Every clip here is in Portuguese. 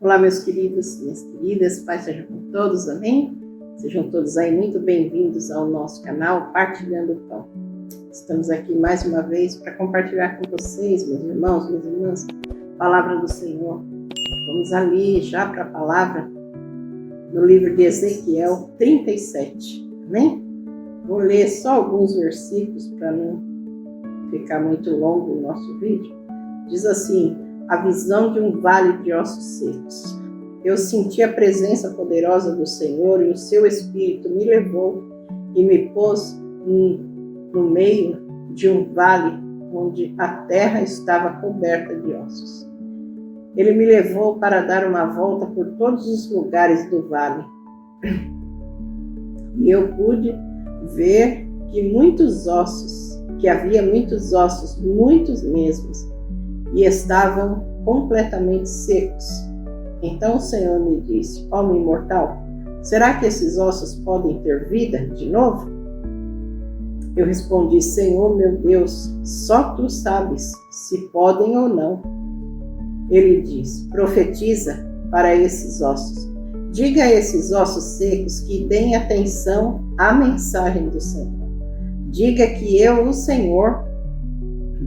Olá, meus queridos, minhas queridas, paz seja com todos, amém? Sejam todos aí muito bem-vindos ao nosso canal Partilhando o Pão. Estamos aqui mais uma vez para compartilhar com vocês, meus irmãos, minhas irmãs, a palavra do Senhor. Vamos ali já para a palavra no livro de Ezequiel 37, amém? Vou ler só alguns versículos para não ficar muito longo o nosso vídeo. Diz assim: a visão de um vale de ossos secos. Eu senti a presença poderosa do Senhor e o seu Espírito me levou e me pôs no meio de um vale onde a terra estava coberta de ossos. Ele me levou para dar uma volta por todos os lugares do vale. E eu pude ver que havia muitos ossos, muitos mesmos, e estavam completamente secos. Então o Senhor me disse: homem mortal, será que esses ossos podem ter vida de novo? Eu respondi: Senhor meu Deus, só tu sabes se podem ou não. Ele disse: profetiza para esses ossos. Diga a esses ossos secos que deem atenção à mensagem do Senhor. Diga que eu, o Senhor,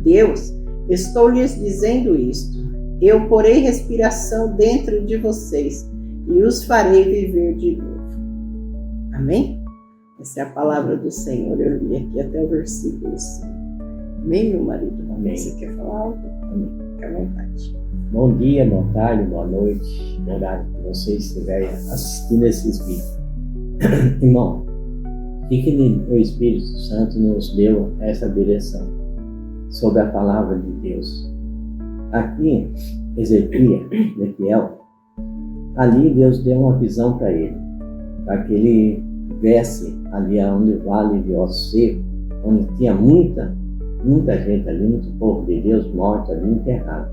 Deus, estou lhes dizendo isto: eu porei respiração dentro de vocês e os farei viver de novo. Amém? Essa é a palavra do Senhor. Eu li aqui até o versículo 5. Amém, meu marido? Amém. Você quer falar algo? Amém. Fique à vontade. Bom dia, boa tarde, boa noite, no horário que você estiver assistindo esses vídeos. Irmão, o que o Espírito Santo nos deu essa direção sobre a palavra de Deus? Aqui, Ezequiel, ali Deus deu uma visão para ele, para que ele viesse ali onde o vale de ossos secos, onde tinha muita gente ali, muito povo de Deus morto ali, enterrado.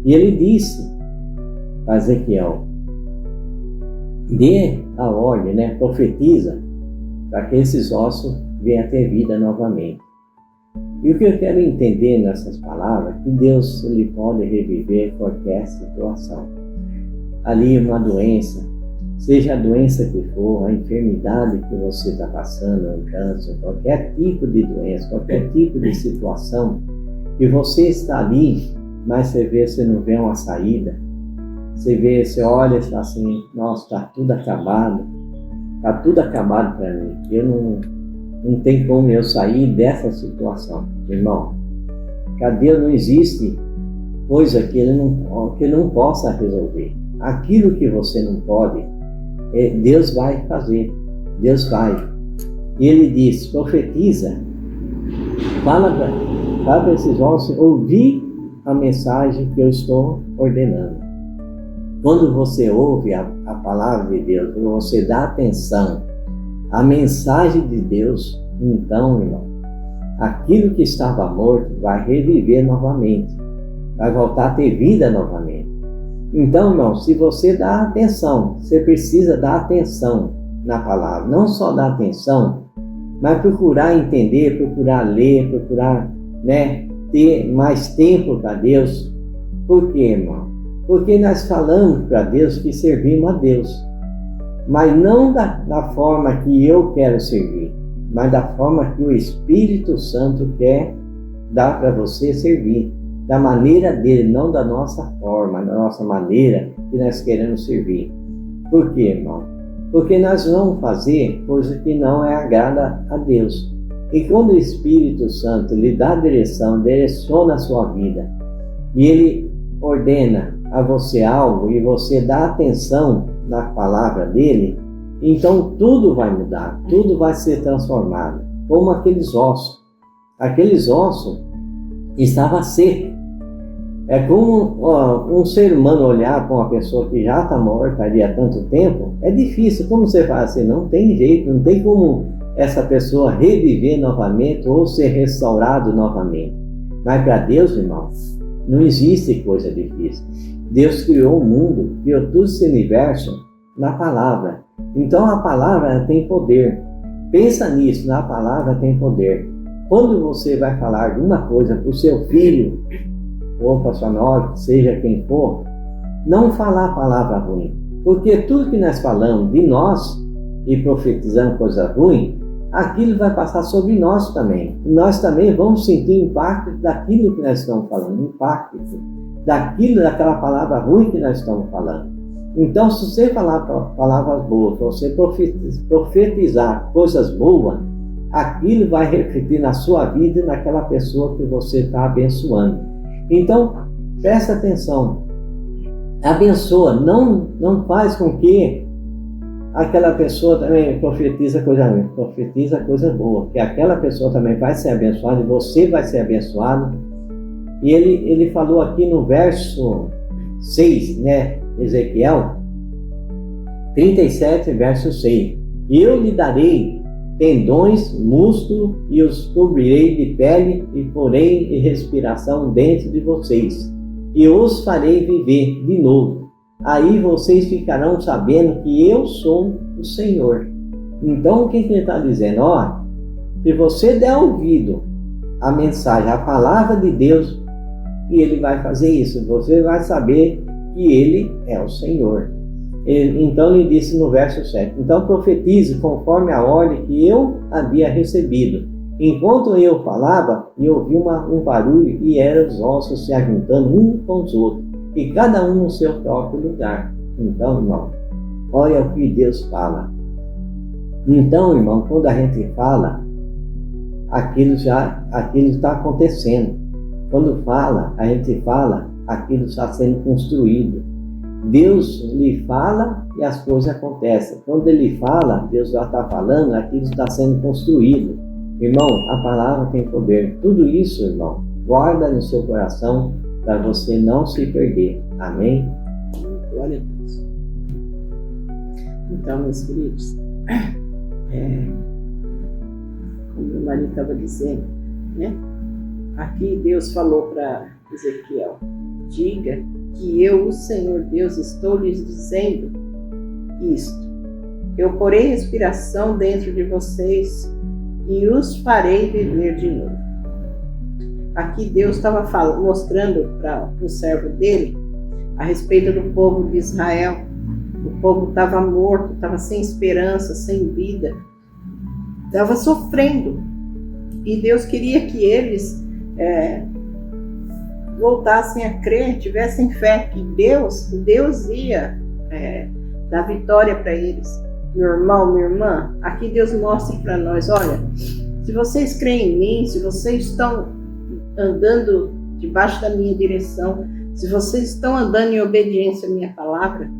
E ele disse para Ezequiel: dê a ordem, profetiza, para que esses ossos venham a ter vida novamente. E o que eu quero entender nessas palavras é que Deus ele pode reviver qualquer situação. Ali uma doença, seja a doença que for, a enfermidade que você está passando, um câncer, qualquer tipo de doença, qualquer tipo de situação, que você está ali, mas você não vê uma saída. Você olha e está assim: nossa, está tudo acabado para mim. Não tem como eu sair dessa situação. Irmão, para Deus não existe coisa que Ele não possa resolver. Aquilo que você não pode, Deus vai fazer. Deus vai. E Ele diz: profetiza, fala para esses ossos ouvir a mensagem que eu estou ordenando. Quando você ouve a palavra de Deus, quando você dá atenção à mensagem de Deus, então, irmão, aquilo que estava morto vai reviver novamente, vai voltar a ter vida novamente. Então, irmão, se você dá atenção, você precisa dar atenção na palavra, não só dar atenção, mas procurar entender, procurar ler, procurar, ter mais tempo para Deus. Por quê, irmão? Porque nós falamos para Deus que servimos a Deus, mas não da forma que eu quero servir, mas da forma que o Espírito Santo quer dar para você servir, da maneira dele, não da nossa forma, da nossa maneira que nós queremos servir. Por quê, irmão? Porque nós vamos fazer coisa que não agrada a Deus. E quando o Espírito Santo lhe dá direção, direciona a sua vida, e ele ordena a você algo, e você dá atenção na palavra dele, então tudo vai mudar, tudo vai ser transformado, como aqueles ossos. Aqueles ossos estavam secos. É como um ser humano olhar para uma pessoa que já está morta ali há tanto tempo, é difícil. Como você faz assim? Não tem jeito, não tem como essa pessoa reviver novamente ou ser restaurado novamente. Mas para Deus, irmão, não existe coisa difícil. Deus criou o mundo, criou todo esse universo na palavra. Então a palavra tem poder. Pensa nisso, a palavra tem poder. Quando você vai falar alguma coisa para o seu filho, ou para sua nora, seja quem for, não falar palavra ruim. Porque tudo que nós falamos de nós e profetizando coisa ruim, aquilo vai passar sobre nós também. E nós também vamos sentir impacto daquilo que nós estamos falando, impacto daquela palavra ruim que nós estamos falando. Então, se você falar palavras boas, se você profetizar coisas boas, aquilo vai refletir na sua vida e naquela pessoa que você está abençoando. Então, presta atenção. Abençoa, não faz com que aquela pessoa também profetiza coisa ruim, profetiza coisa boa, que aquela pessoa também vai ser abençoada e você vai ser abençoado. E ele falou aqui no verso 6, né, Ezequiel 37, verso 6: e eu lhe darei tendões, músculo, e os cobrirei de pele, e porei respiração dentro de vocês, e os farei viver de novo. Aí vocês ficarão sabendo que eu sou o Senhor. Então, o que ele está dizendo? Se você der ouvido à mensagem, à palavra de Deus, e ele vai fazer isso, você vai saber que ele é o Senhor. Então ele disse no verso 7: então profetize conforme a ordem que eu havia recebido. Enquanto eu falava, eu ouvi um barulho, e eram os ossos se ajuntando uns com os outros, e cada um no seu próprio lugar. Então, irmão, olha o que Deus fala. Então, irmão, quando a gente fala, aquilo está acontecendo. Quando a gente fala, aquilo está sendo construído. Deus lhe fala e as coisas acontecem. Quando ele fala, Deus já está falando, aquilo está sendo construído. Irmão, a palavra tem poder. Tudo isso, irmão, guarda no seu coração para você não se perder. Amém? Glória a Deus. Então, meus queridos, como meu marido estava dizendo, né? Aqui Deus falou para Ezequiel: diga que eu, o Senhor Deus, estou lhes dizendo isto. Eu porei respiração dentro de vocês e os farei viver de novo. Aqui Deus estava mostrando para o servo dele a respeito do povo de Israel. O povo estava morto, estava sem esperança, sem vida, estava sofrendo. E Deus queria que eles voltassem a crer, tivessem fé que Deus ia dar vitória para eles. Meu irmão, minha irmã, aqui Deus mostra para nós: olha, se vocês creem em mim, se vocês estão andando debaixo da minha direção, se vocês estão andando em obediência à minha palavra,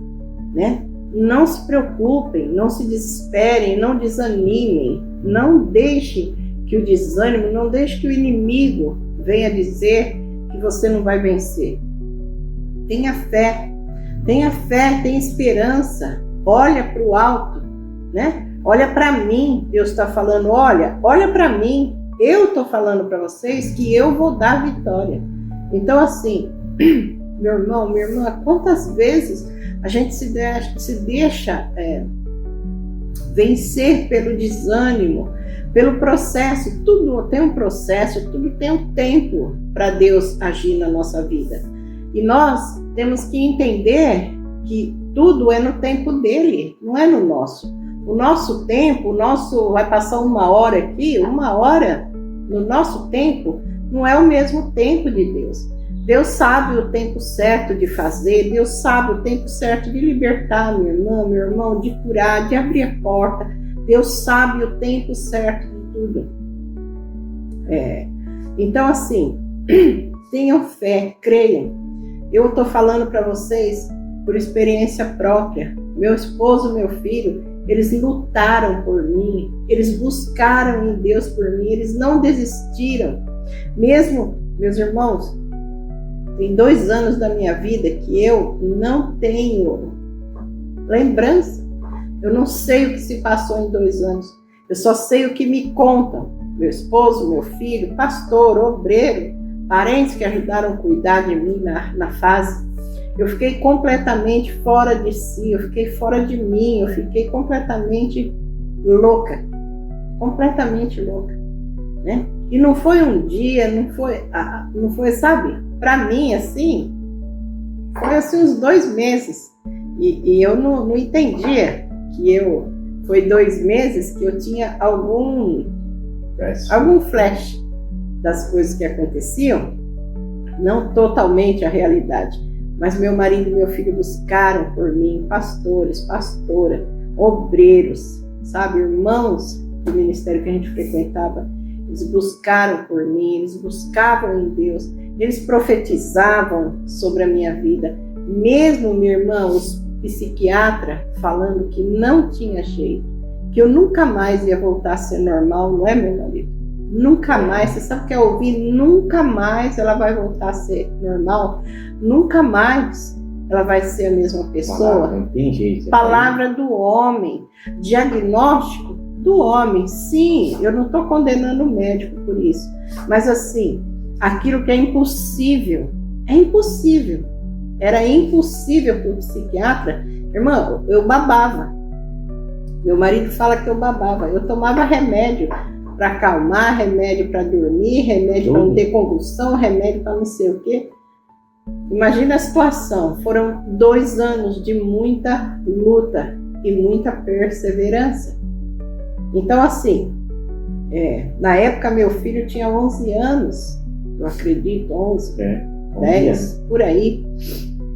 né? Não se preocupem, não se desesperem, não desanimem, não deixem que o desânimo, não deixe que o inimigo venha dizer que você não vai vencer. Tenha fé, tenha esperança, olha para o alto, né? Olha para mim, Deus está falando, olha para mim, eu estou falando para vocês que eu vou dar vitória. Então assim, meu irmão, minha irmã, quantas vezes a gente se deixa vencer pelo desânimo, pelo processo. Tudo tem um processo, tudo tem um tempo para Deus agir na nossa vida. E nós temos que entender que tudo é no tempo dele, não é no nosso. O nosso tempo, vai passar 1 hora aqui, 1 hora no nosso tempo, não é o mesmo tempo de Deus. Deus sabe o tempo certo de fazer, Deus sabe o tempo certo de libertar, minha irmã, meu irmão, de curar, de abrir a porta. Deus sabe o tempo certo de tudo. Então, assim, tenham fé, creiam. Eu estou falando para vocês por experiência própria. Meu esposo, meu filho, eles lutaram por mim, eles buscaram em Deus por mim, eles não desistiram. Mesmo, meus irmãos, tem 2 anos da minha vida que eu não tenho lembrança. Eu não sei o que se passou em 2 anos. Eu só sei o que me contam. Meu esposo, meu filho, pastor, obreiro, parentes que ajudaram a cuidar de mim na fase. Eu fiquei completamente fora de si, eu fiquei fora de mim, eu fiquei completamente louca. Completamente louca, né? E não foi um dia, não foi, sabe? Para mim, assim, foi assim uns 2 meses. E eu não entendia que foi 2 meses que eu tinha algum flash das coisas que aconteciam, não totalmente a realidade, mas meu marido e meu filho buscaram por mim, pastores, pastora, obreiros, sabe, irmãos do ministério que a gente frequentava, eles buscaram por mim, eles buscavam em Deus, eles profetizavam sobre a minha vida, mesmo, minha irmã, os psiquiatras falando que não tinha jeito, que eu nunca mais ia voltar a ser normal, não é, meu marido? Nunca mais, você sabe o que é ouvir? Nunca mais ela vai voltar a ser normal, nunca mais ela vai ser a mesma pessoa. Não tem jeito. Palavra do homem, diagnóstico do homem. Sim, eu não estou condenando o médico por isso, mas assim, aquilo que é impossível, é impossível. Era impossível para o psiquiatra. Irmã, eu babava. Meu marido fala que eu babava. Eu tomava remédio para acalmar, remédio para dormir, remédio para não ter convulsão, remédio para não sei o quê. Imagina a situação. Foram 2 anos de muita luta e muita perseverança. Então, assim, na época meu filho tinha 11 anos, eu acredito, 11, 10, por aí.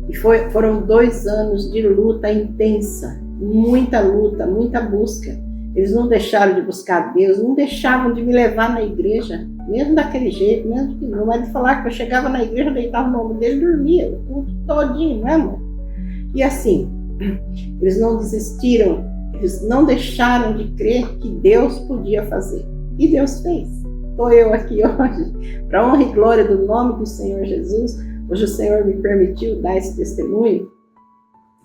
E foram 2 anos de luta intensa, muita luta, muita busca. Eles não deixaram de buscar Deus, não deixavam de me levar na igreja, mesmo daquele jeito, mesmo que meu marido falava que eu chegava na igreja, deitava no ombro dele e dormia, o culto todinho, né, amor? E assim, eles não desistiram, eles não deixaram de crer que Deus podia fazer. E Deus fez. Estou eu aqui hoje, para honra e glória do nome do Senhor Jesus. Hoje o Senhor me permitiu dar esse testemunho.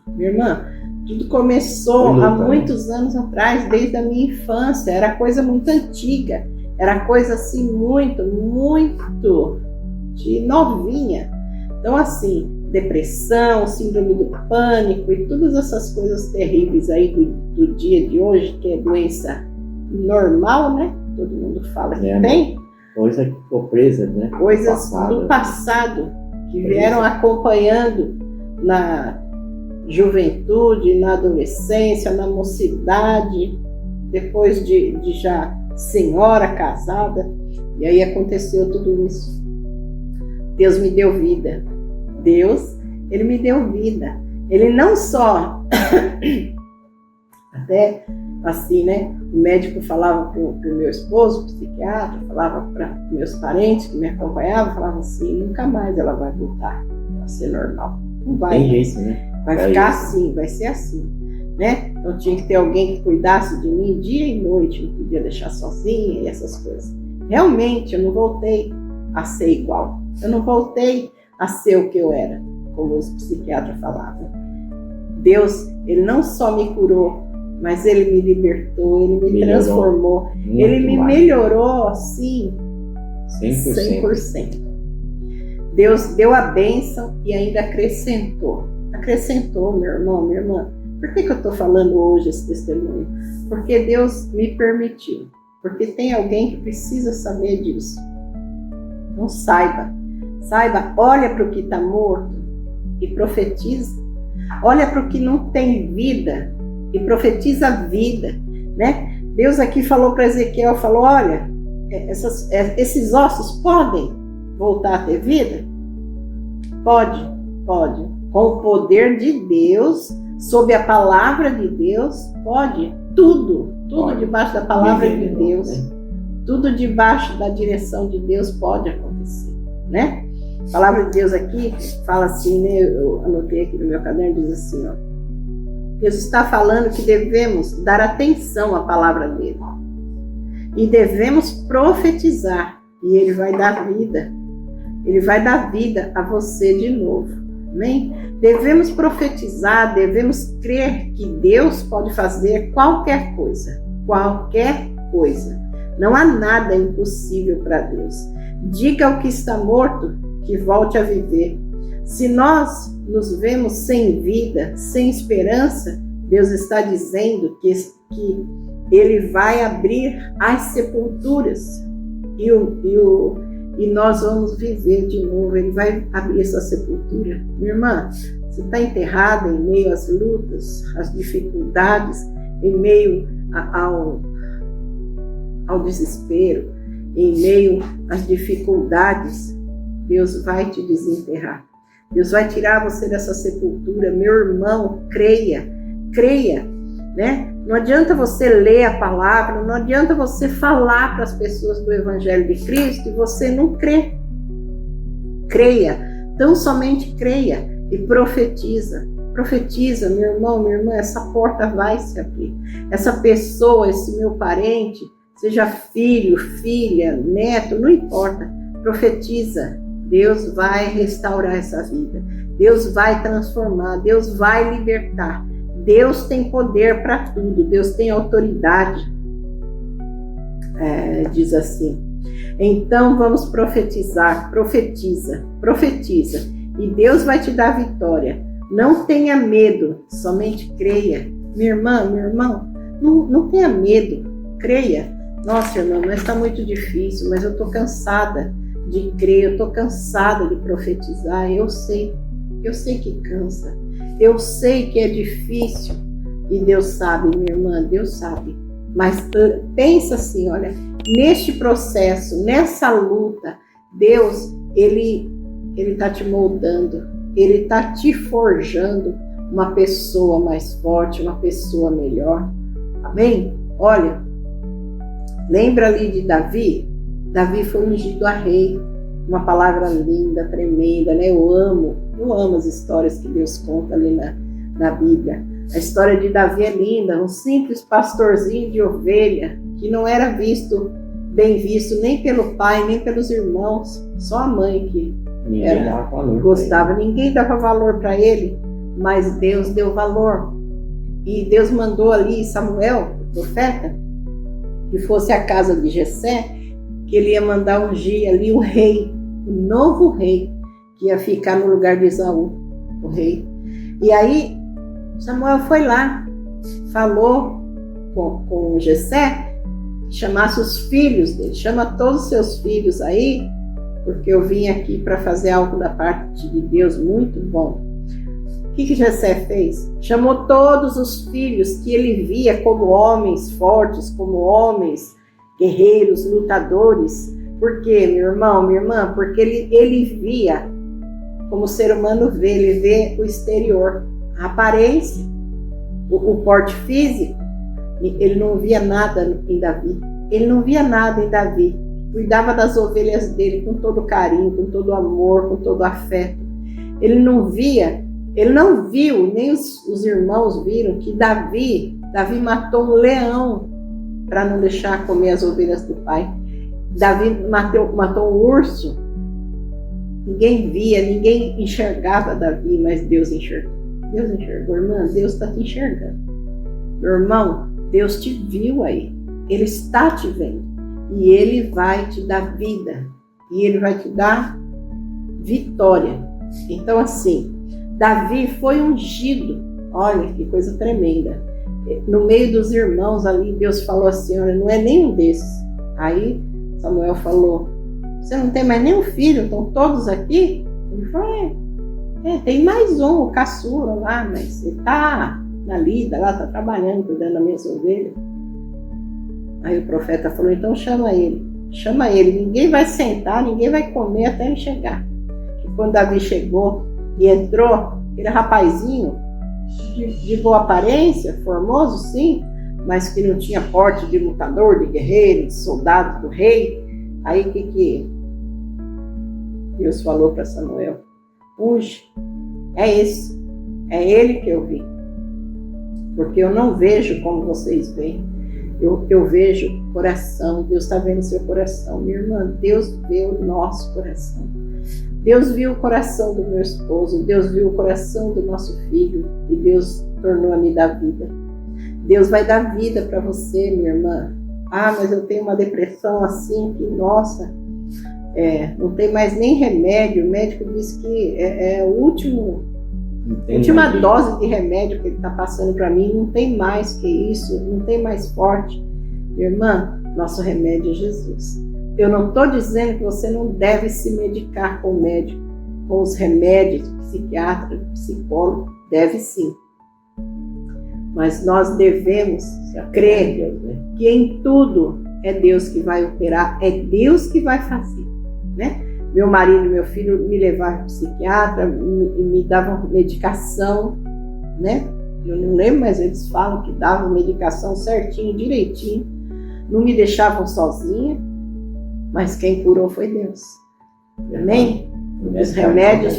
Minha irmã, tudo começou há muitos anos atrás, desde a minha infância. Era coisa muito antiga. Era coisa assim muito de novinha. Então assim, depressão, síndrome do pânico e todas essas coisas terríveis aí do dia de hoje, que é doença normal, né? Todo mundo fala que tem. Coisa que ficou presa, né? Coisas do passado que vieram acompanhando na juventude, na adolescência, na mocidade, depois de já senhora casada. E aí aconteceu tudo isso. Deus me deu vida. Deus, Ele me deu vida. Ele não só... Até assim, né? O médico falava para o meu esposo, o psiquiatra, falava para meus parentes que me acompanhavam, falava assim, nunca mais ela vai voltar a ser normal. Não vai. Tem jeito, né? Vai ficar assim, vai ser assim, né? Então tinha que ter alguém que cuidasse de mim dia e noite, não podia deixar sozinha e essas coisas. Realmente, eu não voltei a ser igual. Eu não voltei a ser o que eu era, como os psiquiatras falavam. Deus, Ele não só me curou, mas Ele me libertou, Ele me transformou, Ele me melhorou, assim, 100%. Deus deu a bênção e ainda acrescentou. Acrescentou, meu irmão, minha irmã. Por que eu estou falando hoje esse testemunho? Porque Deus me permitiu. Porque tem alguém que precisa saber disso. Então saiba, olha para o que está morto e profetiza. Olha para o que não tem vida e profetiza a vida, né? Deus aqui falou para Ezequiel, falou, olha, esses ossos podem voltar a ter vida? Pode. Com o poder de Deus, sob a palavra de Deus, pode. Tudo debaixo da palavra de Deus, tudo debaixo da direção de Deus pode acontecer, né? A palavra de Deus aqui fala assim, né? Eu anotei aqui no meu caderno, diz assim, ó. Deus está falando que devemos dar atenção à palavra dele. E devemos profetizar. E Ele vai dar vida. Ele vai dar vida a você de novo. Amém? Devemos profetizar, devemos crer que Deus pode fazer qualquer coisa. Qualquer coisa. Não há nada impossível para Deus. Diga ao que está morto que volte a viver. Se nós nos vemos sem vida, sem esperança, Deus está dizendo que Ele vai abrir as sepulturas. E e nós vamos viver de novo. Ele vai abrir essa sepultura. Minha irmã, você está enterrada em meio às lutas, às dificuldades, em meio ao desespero, em meio às dificuldades. Deus vai te desenterrar. Deus vai tirar você dessa sepultura. Meu irmão, creia, né? Não adianta você ler a palavra, não adianta você falar para as pessoas do Evangelho de Cristo e você não crê. Creia, tão somente creia e profetiza. Profetiza, meu irmão, minha irmã, essa porta vai se abrir. Essa pessoa, esse meu parente, seja filho, filha, neto, não importa. Profetiza. Deus vai restaurar essa vida. Deus vai transformar. Deus vai libertar. Deus tem poder para tudo. Deus tem autoridade. Diz assim. Então vamos profetizar. Profetiza. E Deus vai te dar vitória. Não tenha medo. Somente creia. Minha irmã, meu irmão, não tenha medo. Creia. Nossa, irmã, mas está muito difícil. Mas eu estou cansada de crer, eu estou cansada de profetizar, eu sei que cansa, eu sei que é difícil, e Deus sabe, minha irmã, Deus sabe, mas pensa assim, olha, neste processo, nessa luta, Deus, Ele está te moldando, Ele está te forjando uma pessoa mais forte, uma pessoa melhor, amém? Olha, lembra ali de Davi? Davi foi ungido a rei, uma palavra linda, tremenda, né? Eu amo as histórias que Deus conta ali na Bíblia. A história de Davi é linda, um simples pastorzinho de ovelha, que não era bem visto nem pelo pai, nem pelos irmãos, só a mãe que gostava, ninguém dava valor para ele, mas Deus deu valor. E Deus mandou ali Samuel, o profeta, que fosse à casa de Jessé, que ele ia mandar ungir ali o rei, o novo rei, que ia ficar no lugar de Esaú, o rei. E aí, Samuel foi lá, falou com Jessé, que chamasse os filhos dele, chama todos os seus filhos aí, porque eu vim aqui para fazer algo da parte de Deus muito bom. O que Jessé fez? Chamou todos os filhos que ele via como homens fortes, como homens guerreiros, lutadores. Por quê, meu irmão, minha irmã? Porque ele via, como o ser humano vê, ele vê o exterior, a aparência, o porte físico. Ele não via nada em Davi. Ele não via nada em Davi. Cuidava das ovelhas dele com todo carinho, com todo amor, com todo afeto. Ele não viu, nem os irmãos viram que Davi matou um leão para não deixar comer as ovelhas do pai. Davi matou um urso. Ninguém via, ninguém enxergava Davi, mas Deus enxergou. Deus enxergou, irmã, Deus está te enxergando. Meu irmão, Deus te viu aí. Ele está te vendo. E Ele vai te dar vida. E Ele vai te dar vitória. Então assim, Davi foi ungido. Olha que coisa tremenda. No meio dos irmãos ali, Deus falou assim, olha, não é nenhum desses. Aí Samuel falou, você não tem mais nenhum filho, estão todos aqui? Ele falou, tem mais um, o caçula lá, mas ele está na lida lá, está trabalhando, cuidando das minhas ovelhas. Aí o profeta falou, então chama ele, ninguém vai sentar, ninguém vai comer até ele chegar. E quando Davi chegou e entrou, aquele rapazinho, de boa aparência, formoso sim, mas que não tinha porte de lutador, de guerreiro, de soldado do rei. Aí o que Deus falou para Samuel? Unge, é esse, é ele que eu vi. Porque eu não vejo como vocês veem, eu vejo coração. Deus está vendo seu coração, minha irmã. Deus vê o nosso coração. Deus viu o coração do meu esposo, Deus viu o coração do nosso filho e Deus tornou a me dar vida. Deus vai dar vida para você, minha irmã. Ah, mas eu tenho uma depressão assim que, nossa, não tem mais nem remédio. O médico disse que é a última dose de remédio que ele está passando para mim. Não tem mais que isso, não tem mais forte. Minha irmã, nosso remédio é Jesus. Eu não estou dizendo que você não deve se medicar com o médico, com os remédios do psiquiatra, do psicólogo, deve sim. Mas nós devemos crer que em tudo é Deus que vai operar, é Deus que vai fazer, né? Meu marido e meu filho me levaram para o psiquiatra, me davam medicação, né? Eu não lembro, mas eles falam que davam medicação certinho, direitinho, não me deixavam sozinha, mas quem curou foi Deus. Amém? Os remédios...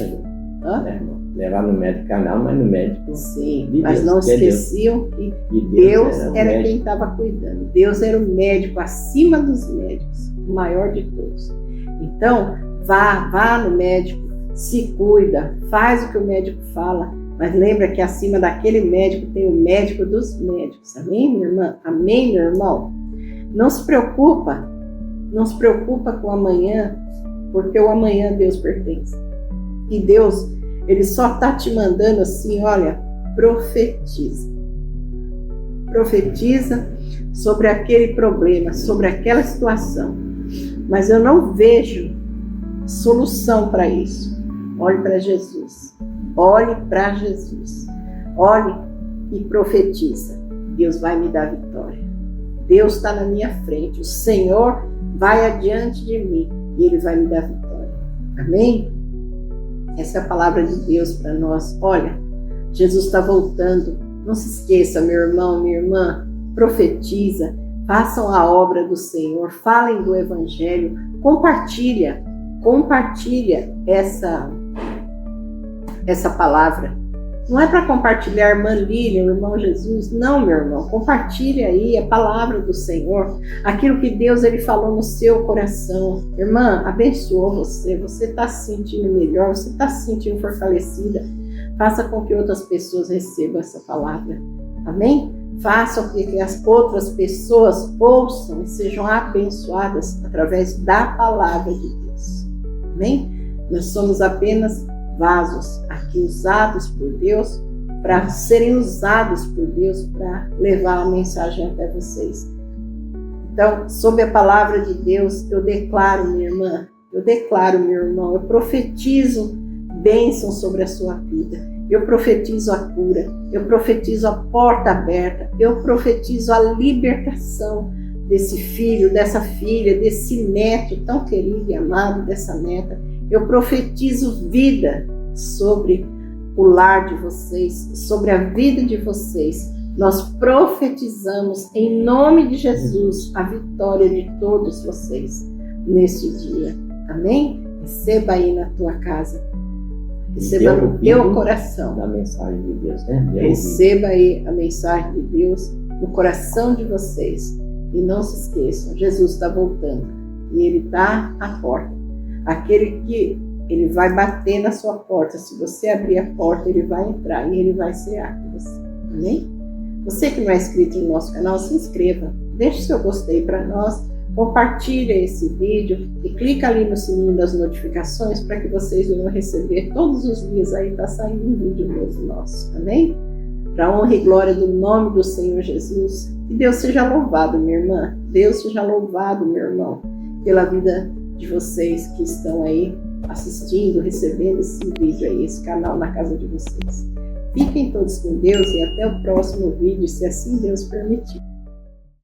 Levar no médico canal, mas no médico... Sim, mas não esqueciam que Deus era quem estava cuidando. Deus era o médico acima dos médicos, o maior de todos. Então, vá no médico, se cuida, faz o que o médico fala, mas lembra que acima daquele médico tem o médico dos médicos. Amém, minha irmã? Amém, meu irmão? Não se preocupa com o amanhã, porque o amanhã a Deus pertence. E Deus, Ele só está te mandando assim, olha, profetiza. Profetiza sobre aquele problema, sobre aquela situação. Mas eu não vejo solução para isso. Olhe para Jesus. Olhe para Jesus. Olhe e profetiza. Deus vai me dar vitória. Deus está na minha frente. O Senhor vai adiante de mim e Ele vai me dar vitória. Amém? Essa é a palavra de Deus para nós. Olha, Jesus está voltando. Não se esqueça, meu irmão, minha irmã, profetiza, façam a obra do Senhor, falem do Evangelho, compartilha essa palavra. Não é para compartilhar a irmã Lília, o irmão Jesus, não, meu irmão, compartilha aí a palavra do Senhor, aquilo que Deus Ele falou no seu coração. Irmã, abençoou você está se sentindo melhor, você está se sentindo fortalecida, faça com que outras pessoas recebam essa palavra, amém? Faça com que as outras pessoas ouçam e sejam abençoadas através da palavra de Deus, amém? Nós somos apenas vasos aqui usados por Deus, para serem usados por Deus para levar a mensagem até vocês. Então, sob a palavra de Deus, eu declaro, minha irmã, eu declaro, meu irmão, eu profetizo bênção sobre a sua vida, eu profetizo a cura, eu profetizo a porta aberta, eu profetizo a libertação desse filho, dessa filha, desse neto tão querido e amado, dessa neta. Eu profetizo vida sobre o lar de vocês, sobre a vida de vocês. Nós profetizamos em nome de Jesus a vitória de todos vocês neste dia. Amém? Receba aí na tua casa. Receba no teu coração. A mensagem de Deus, né? Receba aí a mensagem de Deus no coração de vocês. E não se esqueçam, Jesus está voltando. E Ele está à porta. Aquele que Ele vai bater na sua porta, se você abrir a porta, Ele vai entrar e Ele vai cear com você. Amém? Você que não é inscrito no nosso canal, se inscreva. Deixe seu gostei para nós. Compartilhe esse vídeo e clica ali no sininho das notificações para que vocês venham receber todos os dias aí, está saindo um vídeo novo nosso. Amém? Para honra e glória do nome do Senhor Jesus. Que Deus seja louvado, minha irmã. Deus seja louvado, meu irmão, pela vida de vocês que estão aí assistindo, recebendo esse vídeo aí, esse canal na casa de vocês. Fiquem todos com Deus e até o próximo vídeo, se assim Deus permitir.